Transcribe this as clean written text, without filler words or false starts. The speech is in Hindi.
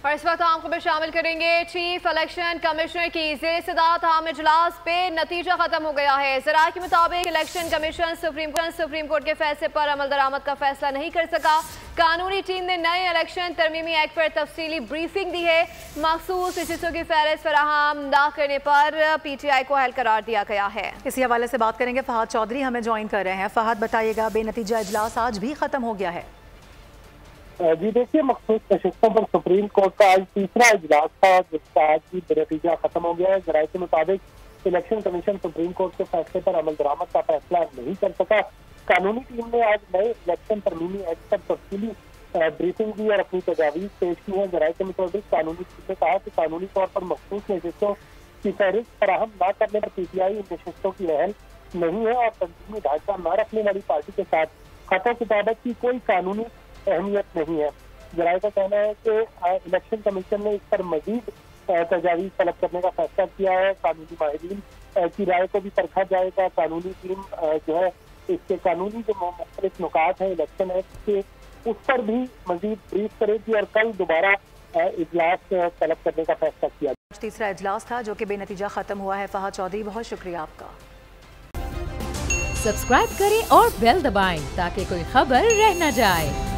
और इस वक्त हम खबर शामिल करेंगे चीफ इलेक्शन कमिश्नर की ज़ेर सदारत आम इजलास पे नतीजा खत्म हो गया है। ज़रा के मुताबिक इलेक्शन कमीशन सुप्रीम कोर्ट के फैसले पर अमल दरामद का फैसला नहीं कर सका। कानूनी टीम ने नए इलेक्शन तरमीमी एक्ट पर तफसीली ब्रीफिंग दी है। मखसूस हिस्सों की फहरिस्त फराहम न करने पर PTI को अहल करार दिया गया है। इसी हवाले से बात करेंगे, फहद चौधरी हमें ज्वाइन कर रहे हैं। फहद, बताइएगा, बेनतीजा इजलास आज भी खत्म हो गया है। जी देखिए, मखसूस नशिस्तों पर सुप्रीम कोर्ट का आज तीसरा इजलास था, जिसका आज भी बेनतीजा खत्म हो गया है। जराये के मुताबिक इलेक्शन कमीशन सुप्रीम कोर्ट के फैसले पर अमल दरामद का फैसला नहीं कर सका। कानूनी टीम ने आज नए इलेक्शन तरमीमी एक्ट पर तफसीली ब्रीफिंग दी और अपनी तजावीज पेश की है। जराये के मुताबिक कानूनी टीम ने कहा कि कानूनी तौर पर मखसूस नशिस्तों की फहरिस्त फराहम न करने पर PTI इन नशिस्तों की अहल नहीं है और तंजीमी ढांचा न रखने वाली पार्टी के साथ खता किताबत की कोई कानूनी अहमियत नहीं है। जराये का कहना है कि इलेक्शन कमीशन ने इस पर मजीद तजावीज तलब करने का फैसला किया है। कानूनी माहिरीन की राय को भी परखा जाएगा। कानूनी टीम जो है इसके कानूनी जो मुख्तलिफ नुकात है इलेक्शन एक्ट के, उस पर भी मजीद ब्रीफ करेगी और कल दोबारा इजलास तलब करने का फैसला किया। तीसरा इजलास था जो कि बेनतीजा खत्म हुआ है। फहद चौधरी, बहुत शुक्रिया आपका। सब्सक्राइब करें और बेल दबाएं ताकि कोई खबर रह न जाए।